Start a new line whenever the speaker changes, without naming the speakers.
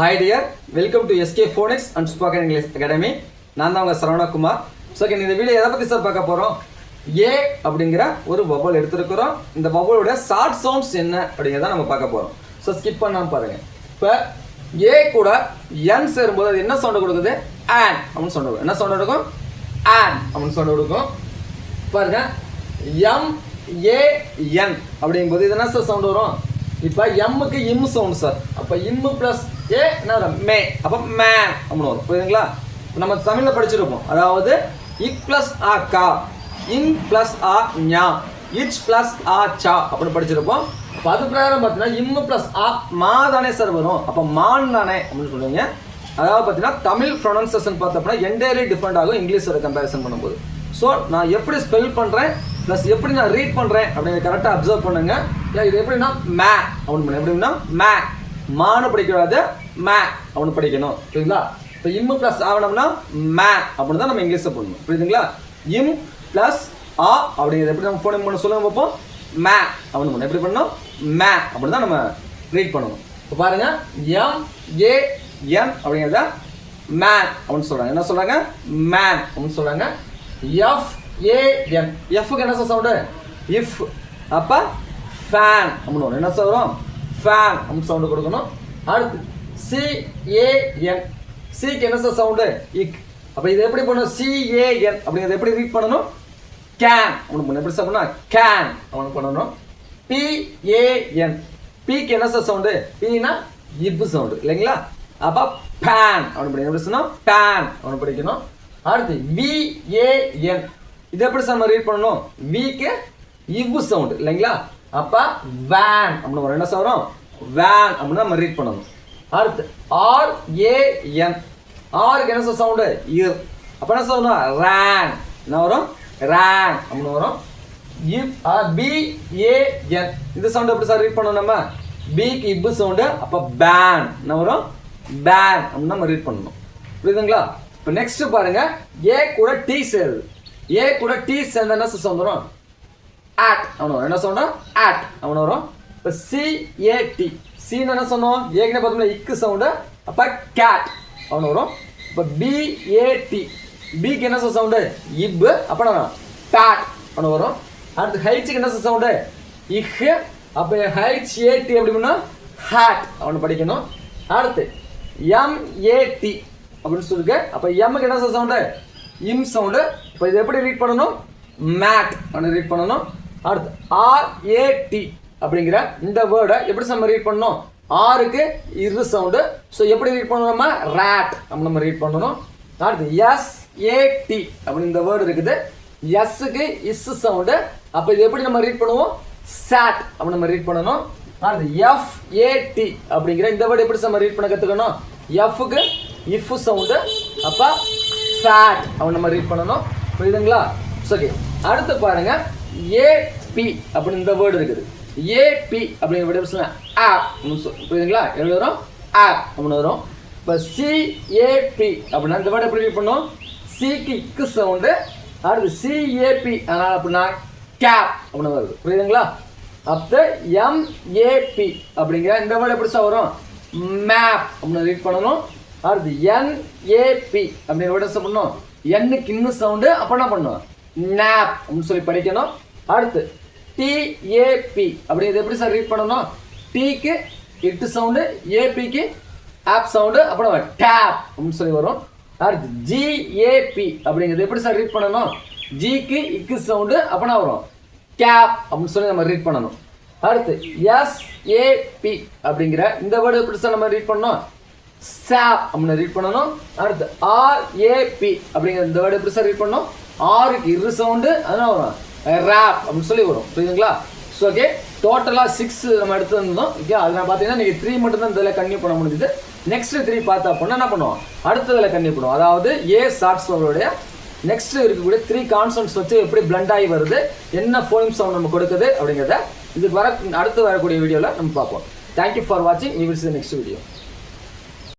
Hi dear, welcome to SK Phonics and Spoken English Academy. நான் தான் உங்கள் Saravanakumar. So இந்த வீடியோ எதை பற்றி சார் பார்க்க போகிறோம்? ஏ அப்படிங்கிற ஒரு வவல் எடுத்துருக்கிறோம். இந்த வவலோட ஷார்ட் சவுண்ட்ஸ் என்ன அப்படிங்கிறத நம்ம பார்க்க போகிறோம். ஸோ ஸ்கிப் பண்ணாமல் பாருங்கள். இப்போ ஏ கூட என் சேரும்போது அது என்ன சவுண்டு கொடுக்குது? ஆன் அப்படின்னு சவுண்டு கொடுக்கும். என்ன சவுண்டு கொடுக்கும்? ஆன் அப்படின்னு சவுண்டு கொடுக்கும். பாருங்க, எம் ஏ என் அப்படிங்கும்போது இது என்ன சார் சவுண்டு வரும்? இப்போ எம்முக்கு இம் சவுண்ட் சார். அப்போ இம்மு ப்ளஸ் ஏ என்ன வரும்? மே. அப்போ மே அப்படின்னு வரும். புரியுதுங்களா? நம்ம தமிழில் படிச்சிருப்போம். அதாவது இக் ப்ளஸ் ஆ கா, இங் ப்ளஸ் ஆ ஞா, இச் ப்ளஸ் ஆ சா அப்படின்னு படிச்சிருப்போம். அப்போ அது பிரகாரம் பார்த்தீங்கன்னா இம்மு ப்ளஸ் ஆ மா தானே சார் வரும். அப்போ மான் தானே அப்படின்னு சொல்லுவீங்க. அதாவது பார்த்தீங்கன்னா தமிழ் ப்ரொனன்சியேஷன் பார்த்தோம்னா என்டையர்லி டிஃப்ரெண்ட் ஆகும் இங்கிலீஷோட கம்பேரிசன் பண்ணும்போது. ஸோ நான் எப்படி ஸ்பெல் பண்ணுறேன் ப்ளஸ் எப்படி நான் ரீட் பண்ணுறேன் அப்படிங்கிற கரெக்டாக அப்சர்வ் பண்ணுங்க. இது எப்படின்னா மே அப்படின்னு பண்ண எப்படின்னா மே மானு படிக்கக்கூடாது, மே அப்படின்னு படிக்கணும். புரியுதுங்களா? இப்போ இம்மு ப்ளஸ் ஆகணும்னா மே அப்படின்னு தான் நம்ம இங்கிலீஷில் பண்ணணும். புரியுதுங்களா? இம் ப்ளஸ் ஆ அப்படிங்கிறது எப்படி நம்ம ஃபோன் பண்ண சொல்லுங்க பார்ப்போம். மே அப்படின்னு பண்ணணும். எப்படி பண்ணணும்? மே அப்படின்னு தான் நம்ம ரீட் பண்ணணும். இப்போ பாருங்க, எம் ஏ என் அப்படிங்கிறத மேன் அப்படின்னு சொல்கிறாங்க. என்ன சொல்கிறாங்க? மேன் அப்படின்னு சொல்கிறாங்க. எஃப் ஏஎன், எஃப்க்கு என்ன சவுண்டு? இஃப். அப்போ ஃபேன் அப்படின்னு வரும். என்ன வரும்? ஃபேன் அப்படின்னு சவுண்டு கொடுக்கணும். அடுத்து சிஏஎன், சிக்கு என்ன சவுண்டு? இக். அப்போ இது எப்படி பண்ணணும்? சிஏஎன் அப்படிங்கிறது எப்படி ரீட் பண்ணணும்? கேன் அப்படின்னு பண்ணணும். எப்படி சார் பண்ணணும்? கேன் அப்படின்னு பண்ணணும். பிஏஎன், பிக்கு என்ன சவுண்டு? பின்னா இப்பு சவுண்டு இல்லைங்களா? அப்போ பேன் அப்படின்னு படிக்கணும். எப்படி சொன்னோம்? பேன் அப்படின்னு படிக்கணும். அடுத்து விஏஎன், இது எப்படி சார் நம்ம ரீட் பண்ணணும்? விக்கு இவ்வு சவுண்டு இல்லைங்களா? அப்போ வேன் அப்படின்னு வரும். என்ன வரும்? வேன் அப்படின்னு நம்ம ரீட் பண்ணணும். அடுத்து ஆர்ஏஎன், ஆருக்கு என்ன சவுண்டு? இர். அப்போ என்ன சொல்லணும்? ரேன். என்ன வரும்? ரேன் அப்படின்னு வரும். பிஏஎன், இந்த சவுண்டு எப்படி சார் ரீட் பண்ணணும்? நம்ம பிக்கு இப்பு சவுண்டு. அப்போ பேன். என்ன வரும்? பேன் அப்படின்னு நம்ம ரீட் பண்ணணும். புரியுதுங்களா? இப்போ நெக்ஸ்ட் பாருங்க, ஏ கூட டி சேருது. ஏ கூட டி சேர்ந்த என்ன சவுண்ட் வரும்? ஆட் அவனு வரும். என்ன சவுண்ட்? ஆட் அவனு வரும். இப்போ சிஏடி, சின்னு என்ன சொன்னோம்? ஏற்கனவே பார்த்தோம்னா இக்கு சவுண்டு. அப்போ கேட் அவனு வரும். இப்போ பிஏடி, பிக்கு என்ன சவுண்டு? இப்பு. அப்போ பேட் அவனு வரும். அடுத்து ஹைச்சுக்கு என்ன சவுண்டு? இஹ். அப்போ ஹைச்ஏடி எப்படி பண்ணணும்? ஹேட் அவனு படிக்கணும். அடுத்து எம்ஏடி அப்படின்னு சொல்லிருக்கு. அப்போ எம்முக்கு என்ன சவுண்டு? இம் சவுண்டு. இப்போ இது எப்படி ரீட் பண்ணணும்? மேட் அப்படின்னு ரீட் பண்ணணும். அடுத்து ஆர்ஏடி அப்படிங்கிற இந்த வேர்டை எப்படி நம்ம ரீட் பண்ணணும்? ஆருக்கு இரு சவுண்டு. ஸோ எப்படி ரீட் பண்ணணும்? நம்ம ரேட் அப்படின்னு நம்ம ரீட் பண்ணணும். அடுத்து எஸ்ஏடி அப்படின்னு இந்த வேர்டு இருக்குது. எஸ்ஸுக்கு இஸ் சவுண்டு. அப்போ இது எப்படி நம்ம ரீட் பண்ணுவோம்? சாட் அப்படின்னு நம்ம ரீட் பண்ணணும். அடுத்து எஃப்ஏடி அப்படிங்கிற இந்த வேர்டு எப்படி நம்ம ரீட் பண்ண கற்றுக்கணும்? எஃப்க்கு இஃப் சவுண்டு. அப்போ ஃபேட் அவன் நம்ம ரீட் பண்ணணும். புரியுதுங்களா? ஓகே, அடுத்து பாருங்க, ஏபி அப்படின்னு இந்த வேர்டு இருக்குது. ஏபி அப்படிங்கிற வேர்டு எப்படி சொல்லுங்க? ஆப். புரியுதுங்களா? எப்படி வரும்? ஆப் அப்படின்னு வரும். இப்போ சிஏபி அப்படின்னா இந்த வேர்டு எப்படி ரீட் பண்ணும்? சிக்கு இக்கு சவுண்டு. அடுத்து சிஏபி அதனால் அப்படின்னா கேப் அப்படின்னு வருது. புரியுதுங்களா? அப்போ எம்ஏபி அப்படிங்கிற இந்த வேர்டு எப்படி சார் வரும்? மேப் அப்படின்னு ரீட் பண்ணணும். அடுத்து என்ஏபி அப்படின்னு வேர்டு என்ன பண்ணணும்? எண்ணுக்கு இன்னும் சவுண்டு. அப்போ என்ன பண்ணணும்? நேப் அப்படின்னு சொல்லி படிக்கணும். அடுத்து டிஏபி அப்படிங்கிறது எப்படி சார் ரீட் பண்ணணும்? டிக்கு இட்டு சவுண்டு, ஏபிக்கு ஆப் சவுண்டு. அப்புறம் டேப் அப்படின்னு சொல்லி வரும். அடுத்து ஜிஏபி அப்படிங்கிறது எப்படி சார் ரீட் பண்ணணும்? ஜிக்கு இக்கு சவுண்டு. அப்போனா வரும் கேப் அப்படின்னு சொல்லி நம்ம ரீட் பண்ணணும். அடுத்து எஸ்ஏபி அப்படிங்கிற இந்த வேர்டு எப்படி சார் நம்ம ரீட் பண்ணணும்? சாப் அப்படின்னு ரீட் பண்ணணும். அடுத்து ஆர்ஏபி அப்படிங்கிற இந்த வேர்டு எப்படி சார் ரீட் பண்ணணும்? ஆருக்கு இரு சவுண்டு. அதனால வரும் ரேப் அப்படின்னு சொல்லி வரும். புரியுதுங்களா? ஸோ ஓகே, டோட்டலாக 6 நம்ம எடுத்துருந்தோம். ஓகே, அதில் பார்த்தீங்கன்னா நீங்கள் 3 மட்டும் தான் இதில் கன்டினியூ பண்ண முடிஞ்சுது. நெக்ஸ்ட் 3 பார்த்தா அப்படின்னா என்ன பண்ணுவோம்? அடுத்ததில் கன்டினியூ பண்ணுவோம். அதாவது ஏ ஷார்ட்ஸ் அவருடைய நெக்ஸ்ட் இருக்கக்கூடிய 3 கான்செப்ட்ஸ் வச்சு எப்படி பிளண்ட் ஆகி வருது, என்ன ஃபோனிம் சவுண்ட் நம்ம கொடுக்குது அப்படிங்கிறத இதுக்கு அடுத்து வரக்கூடிய வீடியோவில் நம்ம பார்ப்போம். தேங்க்யூ ஃபார் வாட்சிங். We will see the next video.